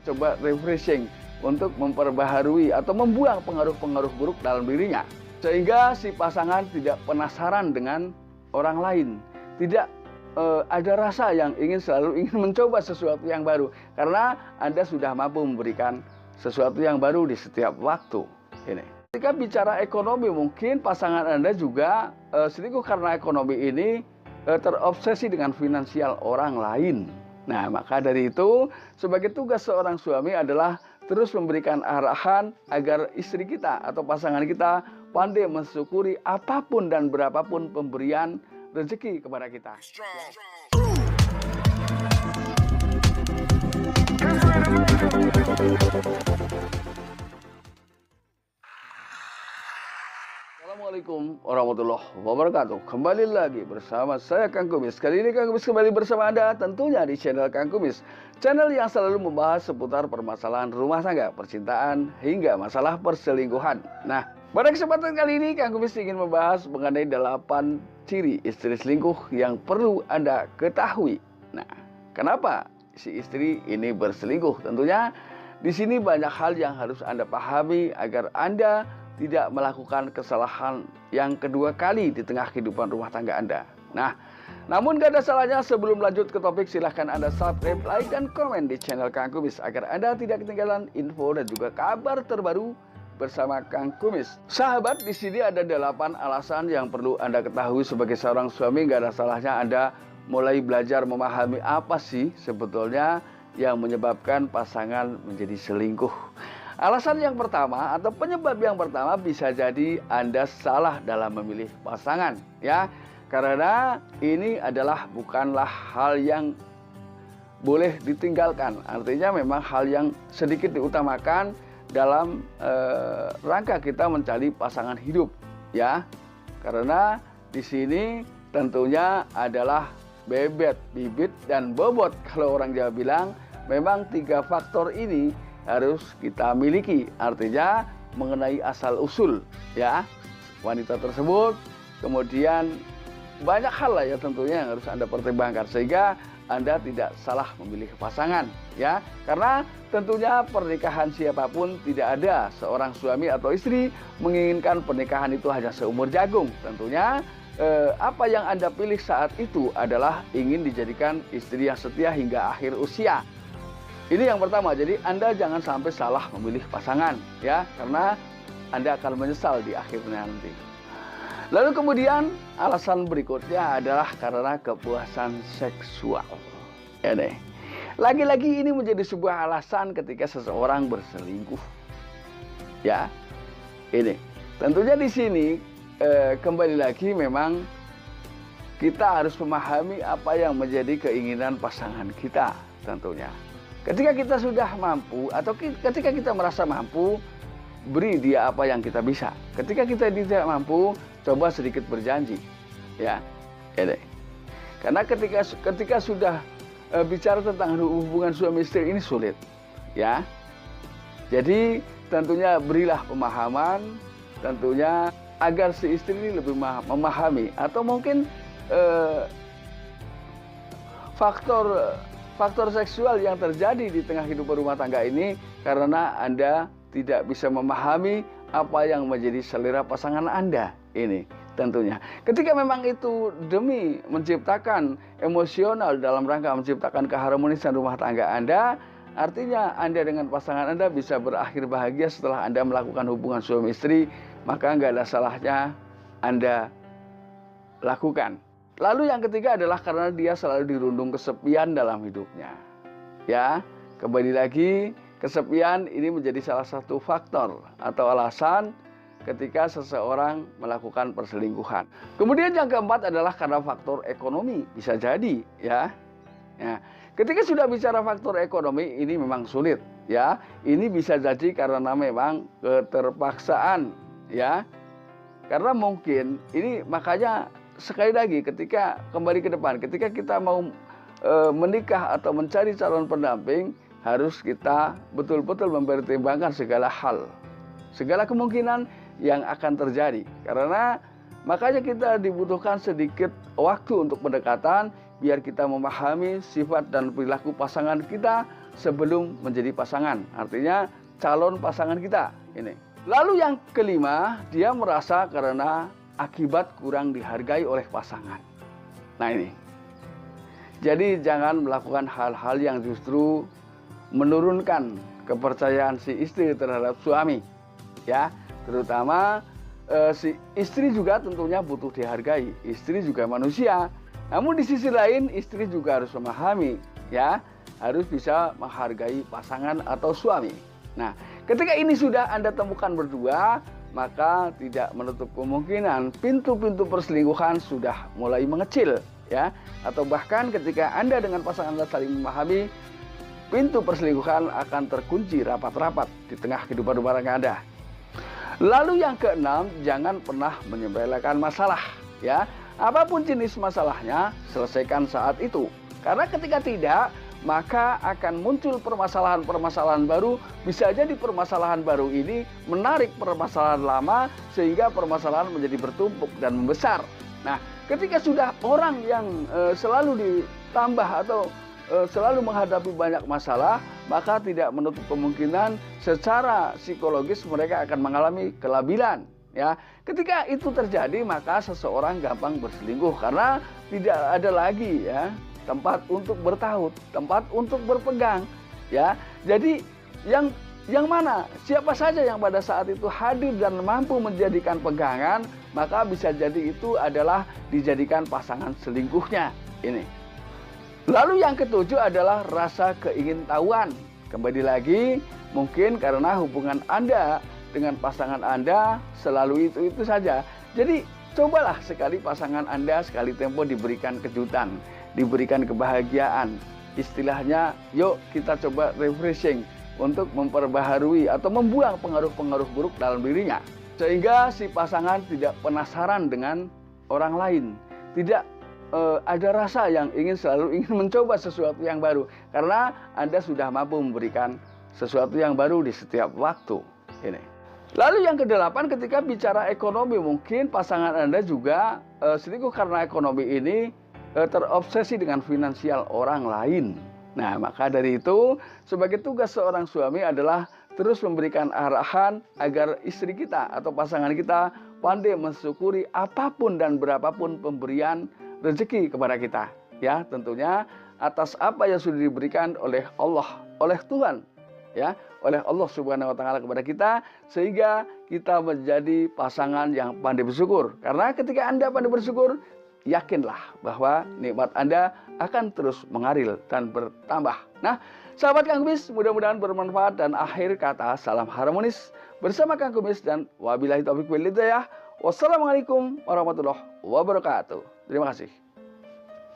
Coba refreshing untuk memperbaharui atau membuang pengaruh-pengaruh buruk dalam dirinya. Sehingga si pasangan tidak penasaran dengan orang lain. Tidak ada rasa yang selalu ingin mencoba sesuatu yang baru. Karena Anda sudah mampu memberikan sesuatu yang baru di setiap waktu. Ini. Ketika bicara ekonomi, mungkin pasangan Anda juga selingkuh karena ekonomi ini terobsesi dengan finansial orang lain. Nah, maka dari itu, sebagai tugas seorang suami adalah terus memberikan arahan agar istri kita atau pasangan kita pandai mensyukuri apapun dan berapapun pemberian rezeki kepada kita. Assalamualaikum warahmatullahi wabarakatuh. Kembali lagi bersama saya Kang Kumis. Kali ini Kang Kumis kembali bersama Anda tentunya di channel Kang Kumis, channel yang selalu membahas seputar permasalahan rumah tangga, percintaan, hingga masalah perselingkuhan. Nah, pada kesempatan kali ini Kang Kumis ingin membahas mengenai 8 ciri istri selingkuh yang perlu Anda ketahui. Nah, kenapa si istri ini berselingkuh? Tentunya di sini banyak hal yang harus Anda pahami agar Anda tidak melakukan kesalahan yang kedua kali di tengah kehidupan rumah tangga Anda. Nah, namun gak ada salahnya sebelum lanjut ke topik, silahkan Anda subscribe, like, dan komen di channel Kang Kumis agar Anda tidak ketinggalan info dan juga kabar terbaru bersama Kang Kumis. Sahabat, di sini ada 8 alasan yang perlu Anda ketahui sebagai seorang suami. Gak ada salahnya Anda mulai belajar memahami apa sih sebetulnya yang menyebabkan pasangan menjadi selingkuh. Alasan yang pertama atau penyebab yang pertama bisa jadi Anda salah dalam memilih pasangan, ya. Karena ini bukanlah hal yang boleh ditinggalkan. Artinya memang hal yang sedikit diutamakan dalam rangka kita mencari pasangan hidup, ya. Karena di sini tentunya adalah bebet, bibit, dan bobot. Kalau orang Jawa bilang, memang 3 faktor ini harus kita miliki. Artinya mengenai asal usul, ya, wanita tersebut, kemudian banyak hal lah ya tentunya yang harus Anda pertimbangkan sehingga Anda tidak salah memilih pasangan, ya. Karena tentunya pernikahan siapapun, tidak ada seorang suami atau istri menginginkan pernikahan itu hanya seumur jagung. Tentunya apa yang Anda pilih saat itu adalah ingin dijadikan istri yang setia hingga akhir usia. Ini yang pertama, jadi Anda jangan sampai salah memilih pasangan, ya, karena Anda akan menyesal di akhirnya nanti. Lalu kemudian alasan berikutnya adalah karena kepuasan seksual. Ya deh. Lagi-lagi ini menjadi sebuah alasan ketika seseorang berselingkuh. Ya, ini tentunya di sini kembali lagi memang kita harus memahami apa yang menjadi keinginan pasangan kita tentunya. Ketika kita sudah mampu atau ketika kita merasa mampu, beri dia apa yang kita bisa. Ketika kita tidak mampu, coba sedikit berjanji, ya, deh. Karena ketika sudah bicara tentang hubungan suami istri ini sulit, ya. Jadi tentunya berilah pemahaman, tentunya agar si istri ini lebih memahami atau mungkin faktor seksual yang terjadi di tengah kehidupan rumah tangga ini karena Anda tidak bisa memahami apa yang menjadi selera pasangan Anda ini tentunya. Ketika memang itu demi menciptakan emosional dalam rangka menciptakan keharmonisan rumah tangga Anda, artinya Anda dengan pasangan Anda bisa berakhir bahagia setelah Anda melakukan hubungan suami istri, maka nggak ada salahnya Anda lakukan. Lalu yang ketiga adalah karena dia selalu dirundung kesepian dalam hidupnya. Ya, kembali lagi, kesepian ini menjadi salah satu faktor atau alasan ketika seseorang melakukan perselingkuhan. Kemudian yang keempat adalah karena faktor ekonomi, bisa jadi, ya. Ya, ketika sudah bicara faktor ekonomi ini memang sulit, ya. Ini bisa jadi karena memang keterpaksaan, ya. Karena mungkin ini makanya sekali lagi ketika kembali ke depan, ketika kita mau menikah atau mencari calon pendamping, harus kita betul-betul mempertimbangkan segala hal, segala kemungkinan yang akan terjadi. Karena makanya kita dibutuhkan sedikit waktu untuk pendekatan biar kita memahami sifat dan perilaku pasangan kita sebelum menjadi pasangan. Artinya calon pasangan kita ini. Lalu yang kelima, dia merasa karena akibat kurang dihargai oleh pasangan. Nah ini. Jadi jangan melakukan hal-hal yang justru menurunkan kepercayaan si istri terhadap suami. Ya, terutama si istri juga tentunya butuh dihargai. Istri juga manusia. Namun di sisi lain istri juga harus memahami, ya, harus bisa menghargai pasangan atau suami. Nah, ketika ini sudah Anda temukan berdua, maka tidak menutup kemungkinan pintu-pintu perselingkuhan sudah mulai mengecil, ya. Atau bahkan ketika Anda dengan pasangan Anda saling memahami, pintu perselingkuhan akan terkunci rapat-rapat di tengah kehidupan rumah tangga Anda. Lalu yang keenam, jangan pernah menyepelekan masalah, ya. Apapun jenis masalahnya, selesaikan saat itu. Karena ketika tidak, maka akan muncul permasalahan-permasalahan baru. Bisa jadi permasalahan baru ini menarik permasalahan lama sehingga permasalahan menjadi bertumpuk dan membesar. Nah, ketika sudah orang yang selalu ditambah atau selalu menghadapi banyak masalah, maka tidak menutup kemungkinan secara psikologis mereka akan mengalami kelabilan. Ya, ketika itu terjadi maka seseorang gampang berselingkuh karena tidak ada lagi, ya, tempat untuk bertaut, tempat untuk berpegang. Ya, jadi yang mana? Siapa saja yang pada saat itu hadir dan mampu menjadikan pegangan, maka bisa jadi itu adalah dijadikan pasangan selingkuhnya. Ini. Lalu yang ketujuh adalah rasa keingintahuan. Kembali lagi, mungkin karena hubungan Anda dengan pasangan Anda selalu itu saja. Jadi cobalah sekali pasangan Anda sekali tempo diberikan kejutan, diberikan kebahagiaan. Istilahnya, yuk kita coba refreshing untuk memperbaharui atau membuang pengaruh-pengaruh buruk dalam dirinya. Sehingga si pasangan tidak penasaran dengan orang lain. Tidak ada rasa yang selalu ingin mencoba sesuatu yang baru. Karena Anda sudah mampu memberikan sesuatu yang baru di setiap waktu. Ini. Lalu yang kedelapan, ketika bicara ekonomi, mungkin pasangan Anda juga selingkuh karena ekonomi ini terobsesi dengan finansial orang lain. Nah, maka dari itu, sebagai tugas seorang suami adalah terus memberikan arahan agar istri kita atau pasangan kita pandai mensyukuri apapun dan berapapun pemberian rezeki kepada kita, ya, tentunya atas apa yang sudah diberikan oleh Allah, oleh Tuhan, ya, oleh Allah Subhanahu wa taala kepada kita, sehingga kita menjadi pasangan yang pandai bersyukur. Karena ketika Anda pandai bersyukur, yakinlah bahwa nikmat Anda akan terus mengalir dan bertambah. Nah, sahabat Kang Kumis, mudah-mudahan bermanfaat, dan akhir kata salam harmonis bersama Kang Kumis dan wabillahi taufiq wal hidayah. Wassalamualaikum warahmatullahi wabarakatuh. Terima kasih.